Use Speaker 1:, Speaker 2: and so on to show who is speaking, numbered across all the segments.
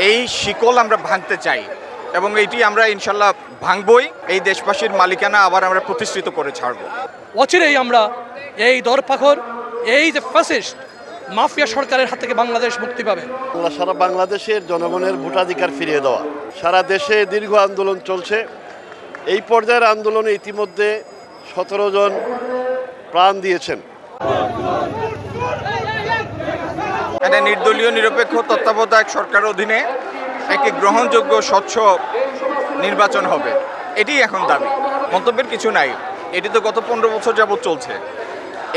Speaker 1: এই শিকল আমরা ভাঙতে চাই এবং এইটি আমরা ইনশাল্লাহ ভাঙবই। এই দেশবাসীর মালিকানা আবার আমরা প্রতিষ্ঠিত করে ছাড়ব।
Speaker 2: অচিরেই আমরা এই দরপাখর, এই যে ফ্যাসিস্ট মাফিয়া সরকারের হাত থেকে বাংলাদেশ মুক্তি পাবে।
Speaker 3: সারা বাংলাদেশের জনগণের ভোটাধিকার ফিরিয়ে দেওয়া। সারা দেশে দীর্ঘ আন্দোলন চলছে। এই পর্যায়ের আন্দোলনে ইতিমধ্যে 17 জন প্রাণ দিয়েছেন।
Speaker 1: এটা নির্দলীয় নিরপেক্ষ তত্ত্বাবধায়ক সরকারের অধীনে একটি গ্রহণযোগ্য স্বচ্ছ নির্বাচন হবে, এটি এখন দাবি। মন্তব্যের কিছু নাই, এটি তো গত 15 বছর যাবৎ চলছে।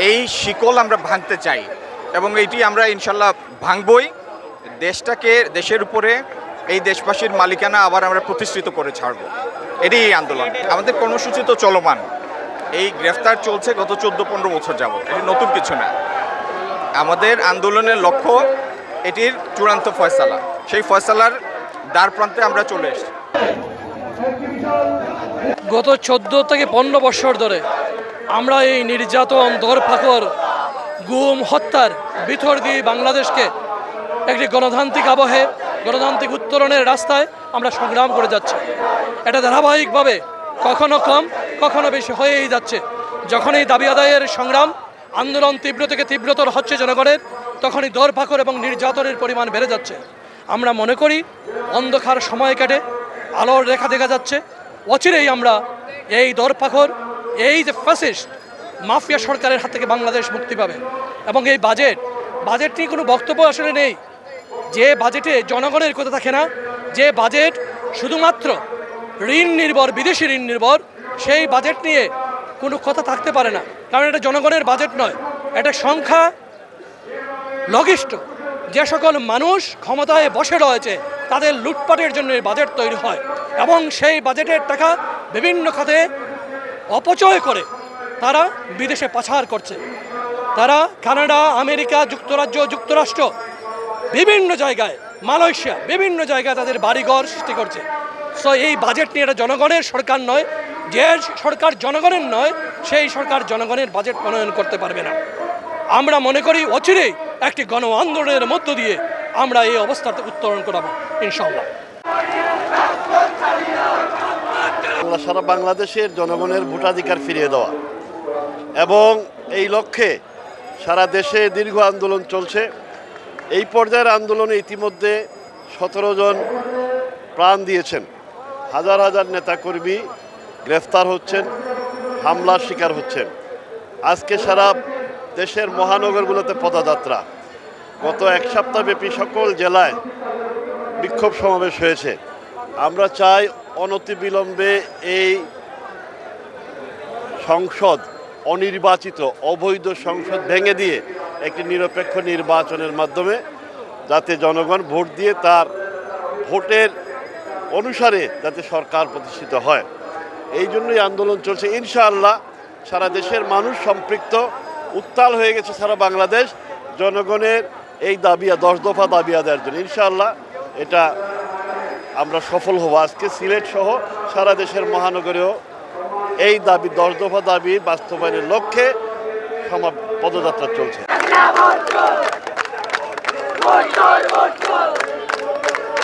Speaker 1: এই শিকল আমরা ভাঙতে চাই এবং এইটি আমরা ইনশাল্লাহ ভাঙবই। দেশের উপরে এই দেশবাসীর মালিকানা আবার আমরা প্রতিষ্ঠিত করে ছাড়ব, এটি এই আন্দোলন। আমাদের কর্মসূচি তো চলমান, এই গ্রেফতার চলছে গত 14-15 বছর যাবৎ, এটি নতুন কিছু না। আমাদের আন্দোলনের লক্ষ্য এটির চূড়ান্ত ফয়সালা, সেই ফয়সালার দ্বার প্রান্তে আমরা চলে এসেছি।
Speaker 2: গত 14 থেকে 15 বছর ধরে আমরা এই নির্যাতন, ধরপাকড়, গুম, হত্যার ভিতর দিয়ে বাংলাদেশকে একটি গণতান্ত্রিক আবহে, গণতান্ত্রিক উত্তরণের রাস্তায় আমরা সংগ্রাম করে যাচ্ছি। এটা ধারাবাহিকভাবে কখনো কম কখনো বেশি হয়েই যাচ্ছে। যখন এই দাবি আদায়ের সংগ্রাম আন্দোলন তীব্র থেকে তীব্রতর হচ্ছে জনগণের, তখনই দরপাকড় এবং নির্যাতনের পরিমাণ বেড়ে যাচ্ছে। আমরা মনে করি অন্ধকার সময় কেটে আলোর রেখা দেখা যাচ্ছে। অচিরেই আমরা এই দরপাকড়, এই যে ফ্যাসিস্ট মাফিয়া সরকারের হাত থেকে বাংলাদেশ মুক্তি পাবে। এবং এই বাজেট নিয়ে কোনো বক্তব্য আসলে নেই। যে বাজেটে জনগণের কথা থাকে না, যে বাজেট শুধুমাত্র ঋণ নির্ভর, বিদেশি ঋণ নির্ভর, সেই বাজেট নিয়ে কোনো কথা থাকতে পারে না। কারণ এটা জনগণের বাজেট নয়, এটা সংখ্যা লঘিষ্ঠ যে সকল মানুষ ক্ষমতায় বসে রয়েছে তাদের লুটপাটের জন্য এই বাজেট তৈরি হয় এবং সেই বাজেটের টাকা বিভিন্ন খাতে অপচয় করে তারা বিদেশে পাচার করছে। তারা কানাডা, আমেরিকা, যুক্তরাজ্য, যুক্তরাষ্ট্র, বিভিন্ন জায়গায়, মালয়েশিয়া, বিভিন্ন জায়গায় তাদের বাড়িঘর সৃষ্টি করছে। সো এই বাজেট নিয়ে এটা জনগণের সরকার নয়। যে সরকার জনগণের নয়, সেই সরকার জনগণের বাজেট প্রণয়ন করতে পারবে না। আমরা মনে করি অচিরেই একটি গণ আন্দোলনের মধ্য দিয়ে আমরা এই অবস্থাতে উত্তরণ করাবো ইনশাআল্লাহ।
Speaker 3: সারা বাংলাদেশের জনগণের ভোটাধিকার ফিরিয়ে দেওয়া এবং এই লক্ষ্যে সারা দেশে দীর্ঘ আন্দোলন চলছে। এই পর্যায়ের আন্দোলনে ইতিমধ্যে 17 জন প্রাণ দিয়েছেন। হাজার হাজার নেতাকর্মী গ্রেফতার হচ্ছেন, হামলার শিকার হচ্ছেন। আজকে সারা দেশের মহানগরগুলোতে পদযাত্রা, গত এক সপ্তাহব্যাপী সকল জেলায় বিক্ষোভ সমাবেশ হয়েছে। আমরা চাই অনতিবিলম্বে এই সংসদ, অনির্বাচিত অবৈধ সংসদ ভেঙে দিয়ে একটি নিরপেক্ষ নির্বাচনের মাধ্যমে যাতে জনগণ ভোট দিয়ে তার ভোটের অনুসারে যাতে সরকার প্রতিষ্ঠিত হয়, এই জন্যই আন্দোলন চলছে। ইনশাআল্লাহ সারা দেশের মানুষ সম্পৃক্ত, উত্তাল হয়ে গেছে সারা বাংলাদেশ জনগণের এই দাবি, 10 দফা দাবি আদায়ের জন্য। ইনশাআল্লাহ এটা আমরা সফল হব। আজকে সিলেট সহ সারা দেশের মহানগরেও এই দাবি, 10 দফা দাবি বাস্তবায়নের লক্ষ্যে পদযাত্রা চলছে।